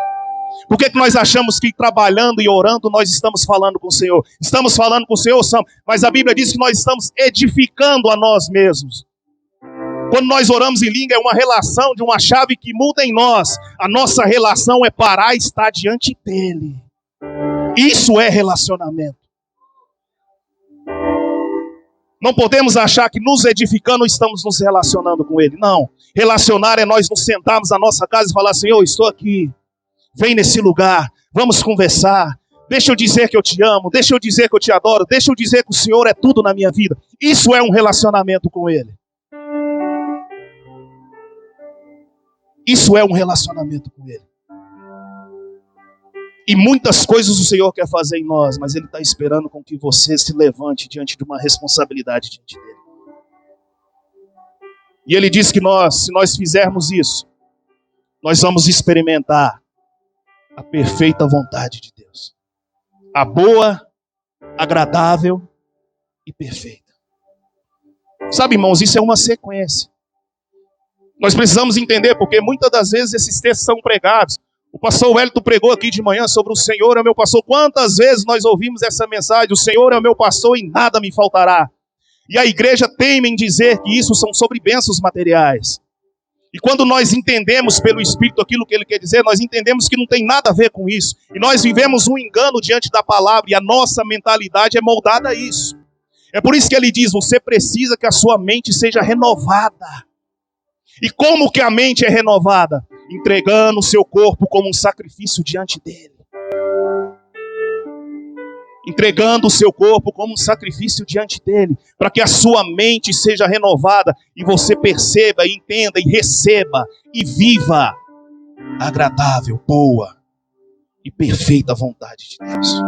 Por que nós achamos que trabalhando e orando nós estamos falando com o Senhor? Estamos falando com o Senhor, mas a Bíblia diz que nós estamos edificando a nós mesmos. Quando nós oramos em língua, é uma relação de uma chave que muda em nós. A nossa relação é parar e estar diante dEle. Isso é relacionamento. Não podemos achar que nos edificando estamos nos relacionando com Ele. Não. Relacionar é nós nos sentarmos na nossa casa e falar: Senhor, estou aqui. Vem nesse lugar. Vamos conversar. Deixa eu dizer que eu te amo. Deixa eu dizer que eu te adoro. Deixa eu dizer que o Senhor é tudo na minha vida. Isso é um relacionamento com Ele. Isso é um relacionamento com Ele. E muitas coisas o Senhor quer fazer em nós, mas Ele está esperando com que você se levante diante de uma responsabilidade diante dEle. E Ele diz que se nós fizermos isso, nós vamos experimentar a perfeita vontade de Deus. A boa, agradável e perfeita. Sabe, irmãos, isso é uma sequência. Nós precisamos entender, porque muitas das vezes esses textos são pregados. O pastor Wellington pregou aqui de manhã sobre o Senhor é o meu pastor. Quantas vezes nós ouvimos essa mensagem? O Senhor é o meu pastor e nada me faltará. E a igreja teima em dizer que isso são sobre bênçãos materiais. E quando nós entendemos pelo Espírito aquilo que Ele quer dizer, nós entendemos que não tem nada a ver com isso. E nós vivemos um engano diante da palavra e a nossa mentalidade é moldada a isso. É por isso que Ele diz, você precisa que a sua mente seja renovada. E como que a mente é renovada? Entregando o seu corpo como um sacrifício diante dEle. Entregando o seu corpo como um sacrifício diante dEle. Para que a sua mente seja renovada e você perceba, entenda e receba e viva a agradável, boa e perfeita vontade de Deus.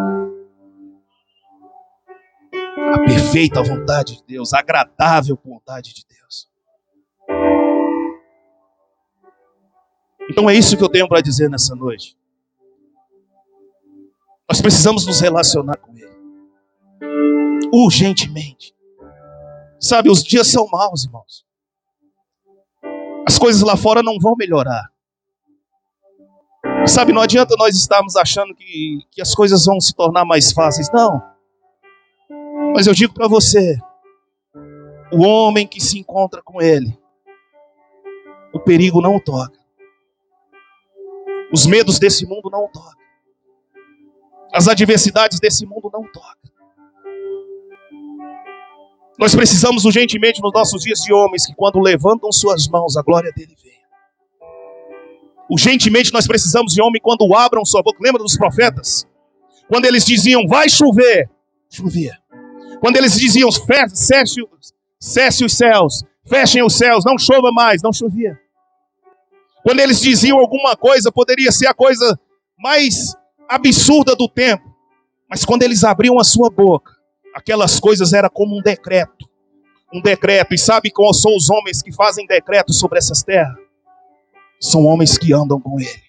A perfeita vontade de Deus, a agradável vontade de Deus. Então é isso que eu tenho para dizer nessa noite. Nós precisamos nos relacionar com Ele. Urgentemente. Sabe, os dias são maus, irmãos. As coisas lá fora não vão melhorar. Sabe, não adianta nós estarmos achando que as coisas vão se tornar mais fáceis. Não. Mas eu digo para você, o homem que se encontra com Ele, o perigo não o toca. Os medos desse mundo não o tocam. As adversidades desse mundo não o tocam. Nós precisamos urgentemente nos nossos dias de homens que quando levantam suas mãos, a glória dele vem. Urgentemente nós precisamos de homens quando abram sua boca. Lembra dos profetas? Quando eles diziam, vai chover, chovia. Quando eles diziam, cesse os céus, fechem os céus, não chova mais, não chovia. Quando eles diziam alguma coisa, poderia ser a coisa mais absurda do tempo. Mas quando eles abriam a sua boca, aquelas coisas eram como um decreto. Um decreto. E sabe qual são os homens que fazem decretos sobre essas terras? São homens que andam com Ele.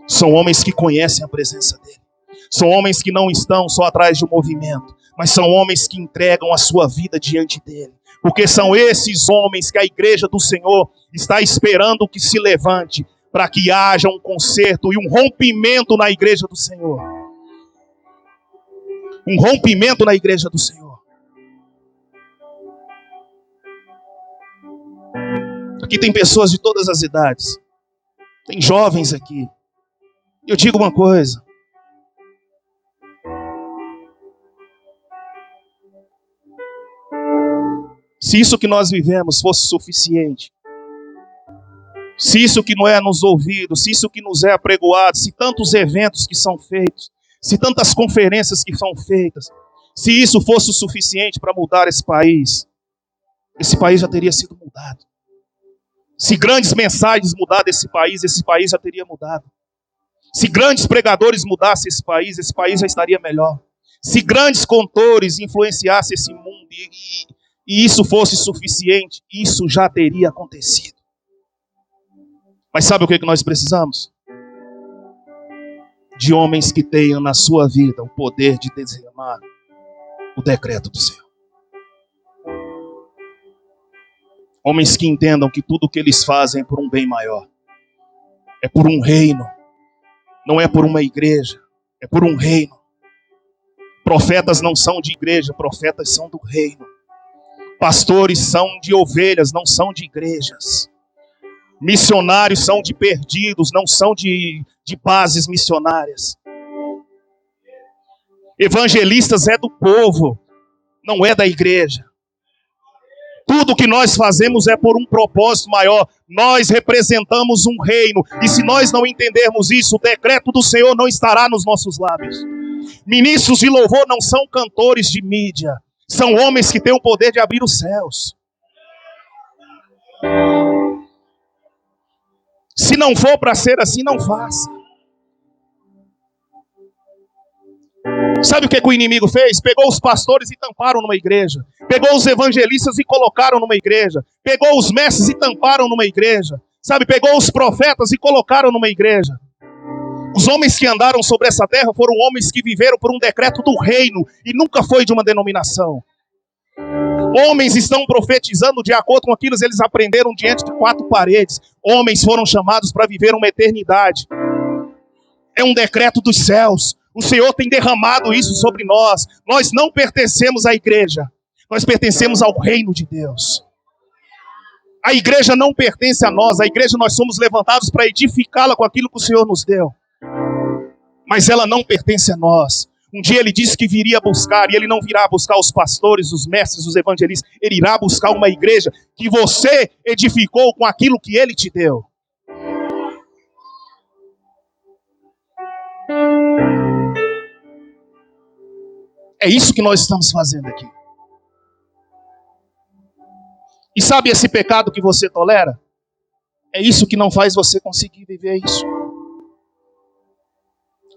São homens que conhecem a presença dEle. São homens que não estão só atrás de um movimento, mas são homens que entregam a sua vida diante dEle. Porque são esses homens que a igreja do Senhor está esperando que se levante para que haja um conserto e um rompimento na igreja do Senhor. Um rompimento na igreja do Senhor. Aqui tem pessoas de todas as idades. Tem jovens aqui. Eu digo uma coisa. Se isso que nós vivemos fosse suficiente, se isso que não é nos ouvidos, se isso que nos é apregoado, se tantos eventos que são feitos, se tantas conferências que são feitas, se isso fosse o suficiente para mudar esse país já teria sido mudado. Se grandes mensagens mudassem esse país já teria mudado. Se grandes pregadores mudassem esse país já estaria melhor. Se grandes cantores influenciassem esse mundo e isso fosse suficiente, isso já teria acontecido. Mas sabe o que nós precisamos? De homens que tenham na sua vida o poder de derramar o decreto do Senhor. Homens que entendam que tudo o que eles fazem é por um bem maior. É por um reino. Não é por uma igreja. É por um reino. Profetas não são de igreja, profetas são do reino. Pastores são de ovelhas, não são de igrejas. Missionários são de perdidos, não são de bases missionárias. Evangelistas é do povo, não é da igreja. Tudo que nós fazemos é por um propósito maior. Nós representamos um reino. E se nós não entendermos isso, o decreto do Senhor não estará nos nossos lábios. Ministros de louvor não são cantores de mídia. São homens que têm o poder de abrir os céus. Se não for para ser assim, não faça. Sabe o que o inimigo fez? Pegou os pastores e tamparam numa igreja. Pegou os evangelistas e colocaram numa igreja. Pegou os mestres e tamparam numa igreja. Sabe, pegou os profetas e colocaram numa igreja. Os homens que andaram sobre essa terra foram homens que viveram por um decreto do reino e nunca foi de uma denominação. Homens estão profetizando de acordo com aquilo que eles aprenderam diante de 4 paredes. Homens foram chamados para viver uma eternidade. É um decreto dos céus. O Senhor tem derramado isso sobre nós. Nós não pertencemos à igreja. Nós pertencemos ao reino de Deus. A igreja não pertence a nós. A igreja nós somos levantados para edificá-la com aquilo que o Senhor nos deu. Mas ela não pertence a nós. Um dia ele disse que viria buscar, e ele não virá buscar os pastores, os mestres, os evangelistas. Ele irá buscar uma igreja que você edificou com aquilo que ele te deu. É isso que nós estamos fazendo aqui. E sabe esse pecado que você tolera? É isso que não faz você conseguir viver isso.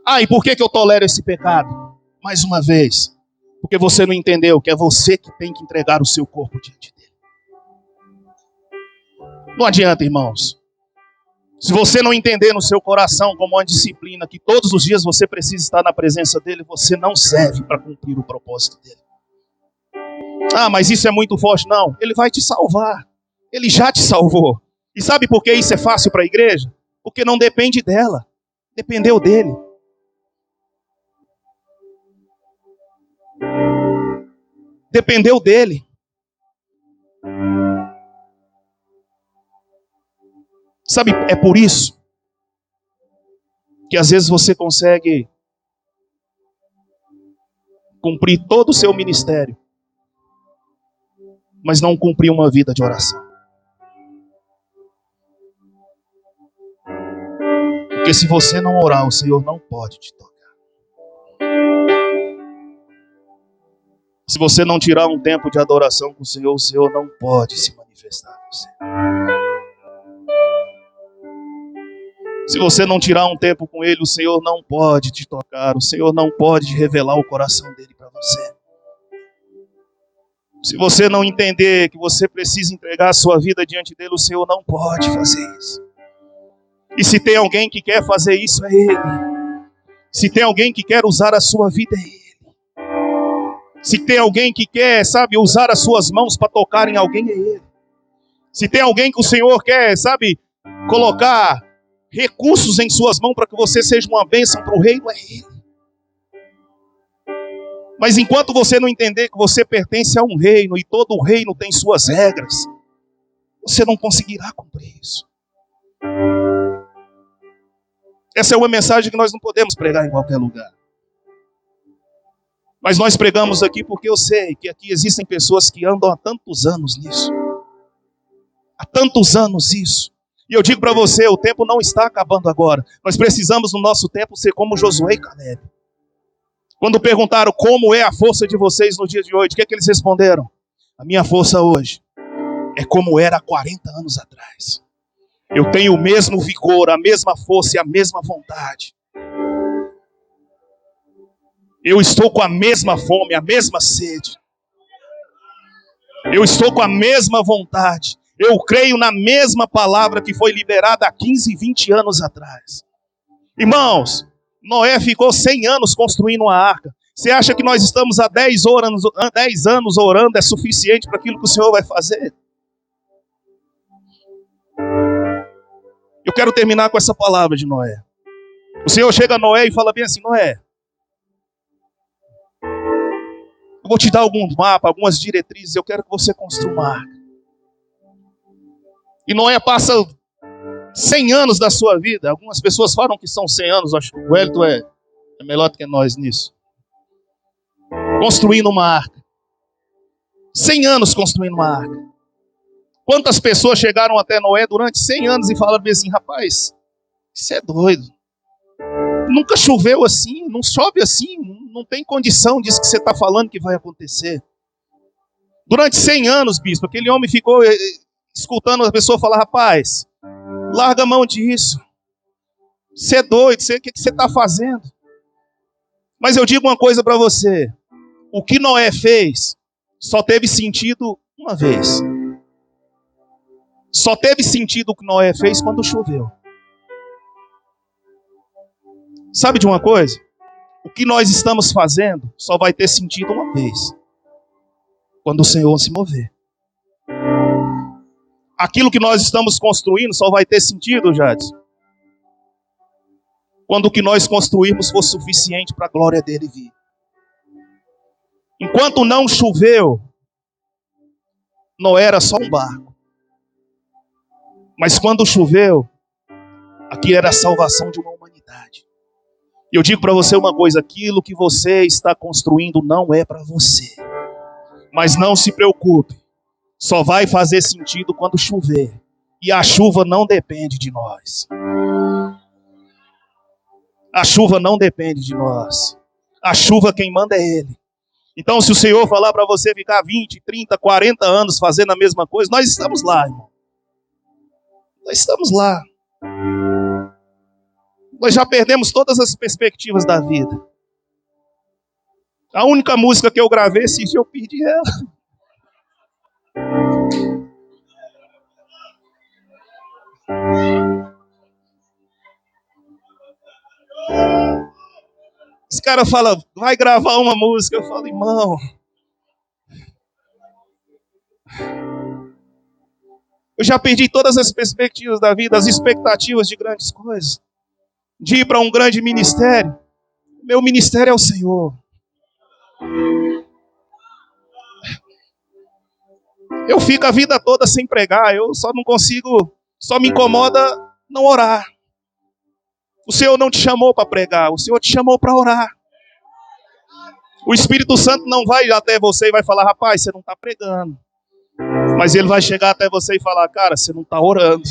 Ah, e por que eu tolero esse pecado? Mais uma vez, porque você não entendeu que é você que tem que entregar o seu corpo diante dele. Não adianta, irmãos. Se você não entender no seu coração como uma disciplina que todos os dias você precisa estar na presença dele, você não serve para cumprir o propósito dele. Ah, mas isso é muito forte. Não, ele vai te salvar. Ele já te salvou. E sabe por que isso é fácil para a igreja? Porque não depende dela. Dependeu dele. Dependeu dele. Sabe, é por isso que às vezes você consegue cumprir todo o seu ministério, mas não cumprir uma vida de oração. Porque se você não orar, o Senhor não pode te tocar. Se você não tirar um tempo de adoração com o Senhor não pode se manifestar com você. Se você não tirar um tempo com Ele, o Senhor não pode te tocar. O Senhor não pode revelar o coração dele para você. Se você não entender que você precisa entregar a sua vida diante dele, o Senhor não pode fazer isso. E se tem alguém que quer fazer isso, é Ele. Se tem alguém que quer usar a sua vida, é Ele. Se tem alguém que quer, sabe, usar as suas mãos para tocar em alguém, é Ele. Se tem alguém que o Senhor quer, sabe, colocar recursos em suas mãos para que você seja uma bênção para o reino, é Ele. Mas enquanto você não entender que você pertence a um reino e todo o reino tem suas regras, você não conseguirá cumprir isso. Essa é uma mensagem que nós não podemos pregar em qualquer lugar. Mas nós pregamos aqui porque eu sei que aqui existem pessoas que andam há tantos anos nisso. Há tantos anos isso. E eu digo para você, o tempo não está acabando agora. Nós precisamos no nosso tempo ser como Josué e Caleb. Quando perguntaram como é a força de vocês no dia de hoje, o que é que eles responderam? A minha força hoje é como era há 40 anos atrás. Eu tenho o mesmo vigor, a mesma força e a mesma vontade. Eu estou com a mesma fome, a mesma sede. Eu estou com a mesma vontade. Eu creio na mesma palavra que foi liberada há 15, 20 anos atrás. Irmãos, Noé ficou 100 anos construindo uma arca. Você acha que nós estamos há 10 anos orando é suficiente para aquilo que o Senhor vai fazer? Eu quero terminar com essa palavra de Noé. O Senhor chega a Noé e fala bem assim: Noé, eu vou te dar alguns mapas, algumas diretrizes, eu quero que você construa uma arca. E Noé passa 100 anos da sua vida. Algumas pessoas falam que são 100 anos, acho que o Wellington é melhor do que nós nisso. Construindo uma arca. 100 anos construindo uma arca. Quantas pessoas chegaram até Noé durante 100 anos e falaram assim: rapaz, isso é doido. Nunca choveu assim, não chove assim, não tem condição disso que você está falando que vai acontecer. Durante 100 anos, bispo, aquele homem ficou escutando a pessoa falar: rapaz, larga a mão disso. Você é doido, o que você está fazendo? Mas eu digo uma coisa para você. O que Noé fez só teve sentido uma vez. Só teve sentido o que Noé fez quando choveu. Sabe de uma coisa? O que nós estamos fazendo só vai ter sentido uma vez. Quando o Senhor se mover. Aquilo que nós estamos construindo só vai ter sentido, Jadson, quando o que nós construirmos for suficiente para a glória dele vir. Enquanto não choveu, Noé era só um barco. Mas quando choveu, aqui era a salvação de uma humanidade. E eu digo para você uma coisa: aquilo que você está construindo não é para você. Mas não se preocupe, só vai fazer sentido quando chover. E a chuva não depende de nós. A chuva não depende de nós. A chuva quem manda é Ele. Então se o Senhor falar para você ficar 20, 30, 40 anos fazendo a mesma coisa, nós estamos lá, irmão. Nós estamos lá. Nós já perdemos todas as perspectivas da vida. A única música que eu gravei esse dia eu perdi ela. Os caras falam: vai gravar uma música. Eu falo: irmão, eu já perdi todas as perspectivas da vida, as expectativas de grandes coisas, de ir para um grande ministério. Meu ministério é o Senhor. Eu fico a vida toda sem pregar, eu só não consigo, só me incomoda não orar. O Senhor não te chamou para pregar, o Senhor te chamou para orar. O Espírito Santo não vai até você e vai falar: rapaz, você não está pregando. Mas ele vai chegar até você e falar: cara, você não está orando.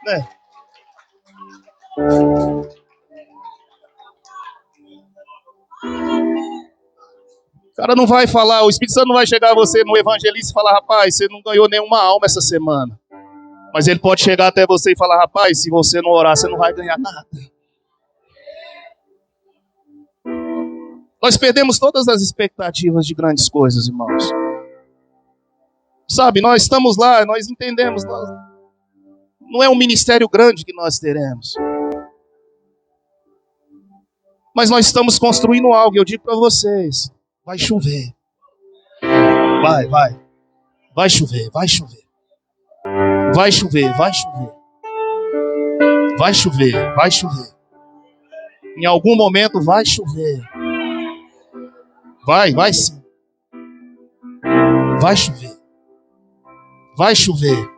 Né? O cara não vai falar, o Espírito Santo não vai chegar a você no evangelista e falar: rapaz, você não ganhou nenhuma alma essa semana. Mas ele pode chegar até você e falar: rapaz, se você não orar, você não vai ganhar nada. Nós perdemos todas as expectativas de grandes coisas, irmãos. Sabe, nós estamos lá, nós entendemos, não é um ministério grande que nós teremos. Mas nós estamos construindo algo, e eu digo para vocês: vai chover. Vai chover, vai chover. Vai chover, vai chover. Vai chover, vai chover. Em algum momento vai chover. Vai sim. Vai chover. Vai chover.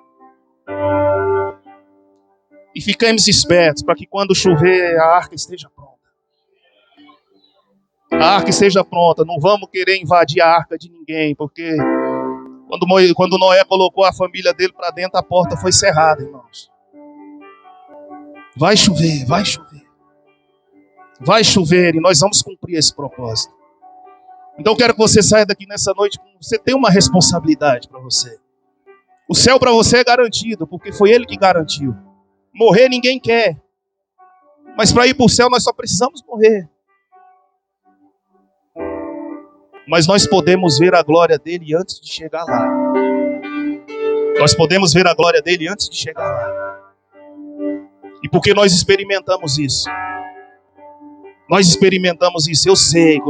E ficamos espertos para que quando chover a arca esteja pronta. A arca esteja pronta. Não vamos querer invadir a arca de ninguém, porque quando Noé colocou a família dele para dentro, a porta foi cerrada, irmãos. Vai chover, vai chover. Vai chover e nós vamos cumprir esse propósito. Então eu quero que você saia daqui nessa noite. Você tem uma responsabilidade para você. O céu para você é garantido, porque foi Ele que garantiu. Morrer ninguém quer. Mas para ir para o céu nós só precisamos morrer. Mas nós podemos ver a glória dele antes de chegar lá. Nós podemos ver a glória dele antes de chegar lá. E porque nós experimentamos isso, Nós experimentamos isso, eu sei.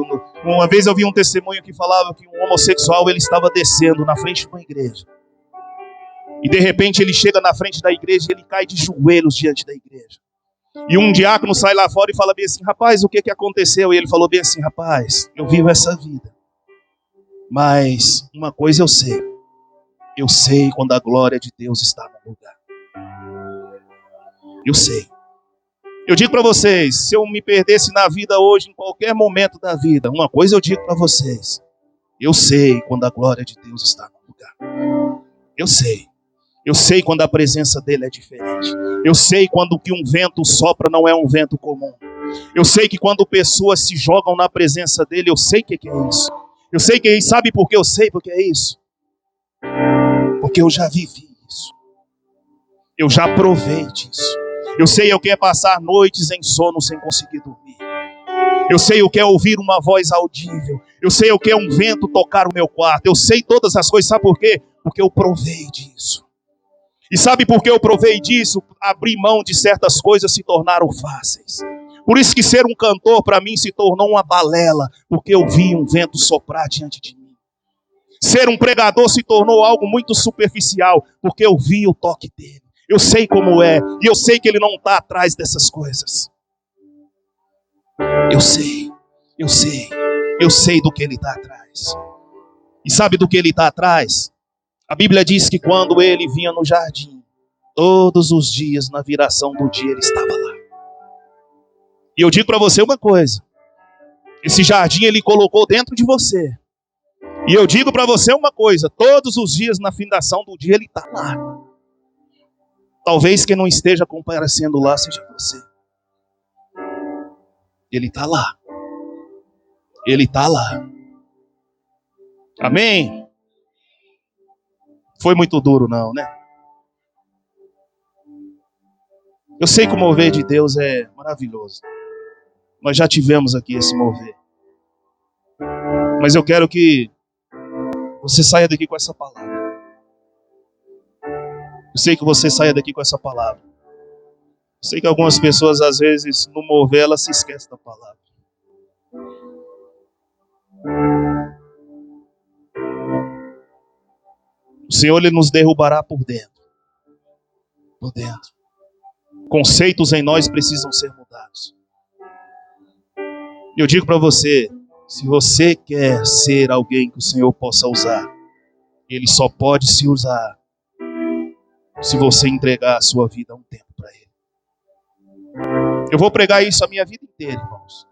Uma vez eu vi um testemunho que falava que um homossexual ele estava descendo na frente de uma igreja. E de repente ele chega na frente da igreja e ele cai de joelhos diante da igreja. E um diácono sai lá fora e fala bem assim: rapaz, o que aconteceu? E ele falou bem assim: rapaz, eu vivo essa vida. Mas uma coisa eu sei. Eu sei quando a glória de Deus está no lugar. Eu sei. Eu digo para vocês, se eu me perdesse na vida hoje, em qualquer momento da vida, uma coisa eu digo para vocês: eu sei quando a glória de Deus está no lugar. Eu sei. Eu sei quando a presença dele é diferente. Eu sei quando o que um vento sopra não é um vento comum. Eu sei que quando pessoas se jogam na presença dele, eu sei o que é isso. Eu sei que sabe por que eu sei porque é isso? Porque eu já vivi isso. Eu já provei disso. Eu sei o que é passar noites em sono sem conseguir dormir. Eu sei o que é ouvir uma voz audível. Eu sei o que é um vento tocar o meu quarto. Eu sei todas as coisas. Sabe por quê? Porque eu provei disso. E sabe por que eu provei disso? Abrir mão de certas coisas se tornaram fáceis. Por isso que ser um cantor para mim se tornou uma balela. Porque eu vi um vento soprar diante de mim. Ser um pregador se tornou algo muito superficial. Porque eu vi o toque dele. Eu sei como é. E eu sei que ele não está atrás dessas coisas. Eu sei. Eu sei. Eu sei do que ele está atrás. E sabe do que ele está atrás? A Bíblia diz que quando ele vinha no jardim, todos os dias, na viração do dia, ele estava lá. E eu digo para você uma coisa. Esse jardim ele colocou dentro de você. E eu digo para você uma coisa. Todos os dias, na findação do dia, ele está lá. Talvez quem não esteja comparecendo lá seja você. Ele está lá. Ele está lá. Amém? Foi muito duro não, né? Eu sei que o mover de Deus é maravilhoso. Nós já tivemos aqui esse mover. Mas eu quero que você saia daqui com essa palavra. Eu sei que você saia daqui com essa palavra. Eu sei que algumas pessoas, às vezes, no mover, elas se esquecem da palavra. O Senhor, Ele nos derrubará por dentro. Por dentro. Conceitos em nós precisam ser mudados. E eu digo para você, se você quer ser alguém que o Senhor possa usar, Ele só pode se usar se você entregar a sua vida a um tempo para Ele. Eu vou pregar isso a minha vida inteira, irmãos.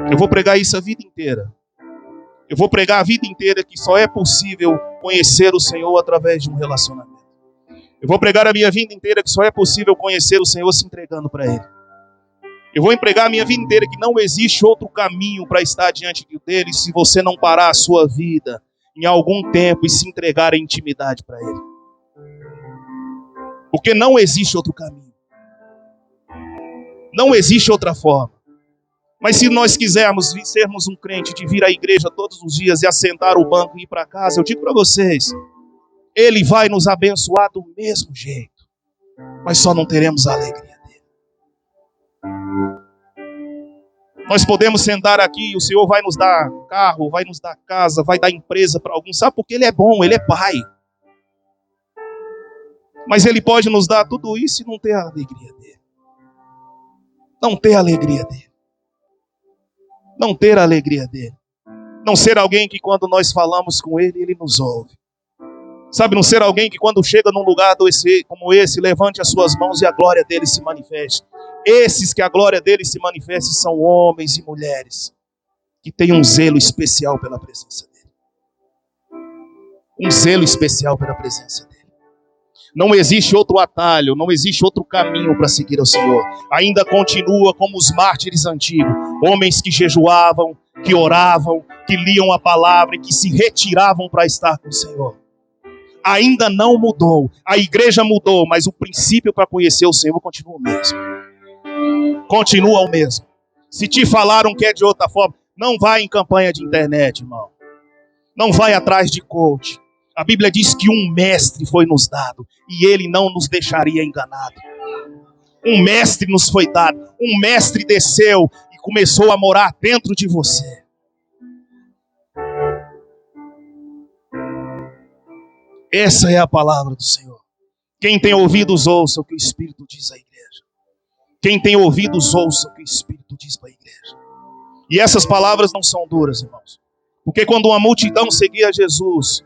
Eu vou pregar isso a vida inteira. Eu vou pregar a vida inteira que só é possível conhecer o Senhor através de um relacionamento. Eu vou pregar a minha vida inteira que só é possível conhecer o Senhor se entregando para Ele. Eu vou pregar a minha vida inteira que não existe outro caminho para estar diante dele se você não parar a sua vida em algum tempo e se entregar em intimidade para Ele. Porque não existe outro caminho. Não existe outra forma. Mas se nós quisermos sermos um crente de vir à igreja todos os dias e assentar o banco e ir para casa, eu digo para vocês, Ele vai nos abençoar do mesmo jeito. Mas só não teremos a alegria dele. Nós podemos sentar aqui, o Senhor vai nos dar carro, vai nos dar casa, vai dar empresa para alguns. Sabe porque Ele é bom, Ele é Pai. Mas Ele pode nos dar tudo isso e não ter a alegria dele. Não ter a alegria dele. Não ter a alegria dele. Não ser alguém que quando nós falamos com Ele, Ele nos ouve. Sabe, não ser alguém que quando chega num lugar como esse, levante as suas mãos e a glória dele se manifeste. Esses que a glória dele se manifeste são homens e mulheres que têm um zelo especial pela presença dele. Um zelo especial pela presença dele. Não existe outro atalho, não existe outro caminho para seguir ao Senhor. Ainda continua como os mártires antigos, homens que jejuavam, que oravam, que liam a palavra e que se retiravam para estar com o Senhor. Ainda não mudou, a igreja mudou, mas o princípio para conhecer o Senhor continua o mesmo. Continua o mesmo. Se te falaram que é de outra forma, não vai em campanha de internet, irmão. Não vai atrás de coach. A Bíblia diz que um mestre foi nos dado e ele não nos deixaria enganado. Um mestre nos foi dado. Um mestre desceu e começou a morar dentro de você. Essa é a palavra do Senhor. Quem tem ouvidos, ouça o que o Espírito diz à igreja. Quem tem ouvidos, ouça o que o Espírito diz para a igreja. E essas palavras não são duras, irmãos. Porque quando uma multidão seguia Jesus,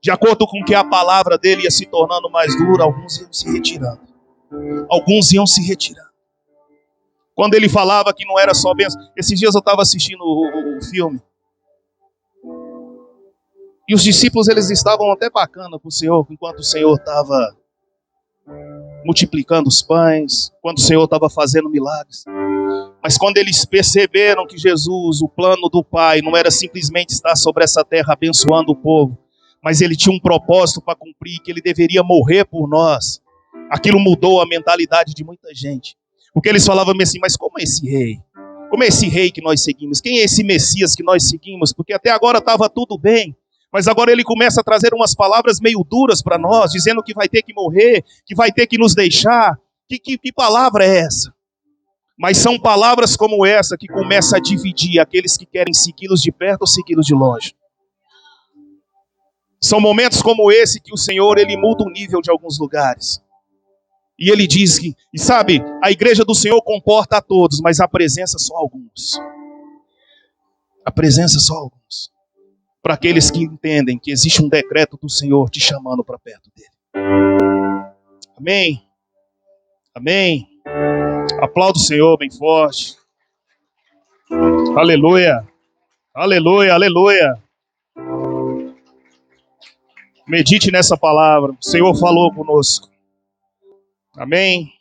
de acordo com que a palavra dele ia se tornando mais dura, alguns iam se retirando. Alguns iam se retirando. Quando ele falava que não era só bênção. Esses dias eu estava assistindo o filme. E os discípulos, eles estavam até bacana com o Senhor, enquanto o Senhor estava multiplicando os pães, quando o Senhor estava fazendo milagres. Mas quando eles perceberam que Jesus, o plano do Pai, não era simplesmente estar sobre essa terra abençoando o povo, mas ele tinha um propósito para cumprir, que ele deveria morrer por nós, aquilo mudou a mentalidade de muita gente. Porque eles falavam assim, mas como é esse rei? Como é esse rei que nós seguimos? Quem é esse Messias que nós seguimos? Porque até agora estava tudo bem. Mas agora ele começa a trazer umas palavras meio duras para nós, dizendo que vai ter que morrer, que vai ter que nos deixar. Que palavra é essa? Mas são palavras como essa que começam a dividir aqueles que querem segui-los de perto ou segui-los de longe. São momentos como esse que o Senhor, ele muda o nível de alguns lugares. E ele diz que, e sabe, a igreja do Senhor comporta a todos, mas a presença só alguns. A presença só alguns. Para aqueles que entendem que existe um decreto do Senhor te chamando para perto dele. Amém? Amém? Aplauda o Senhor bem forte. Aleluia. Aleluia, aleluia. Medite nessa palavra. O Senhor falou conosco. Amém?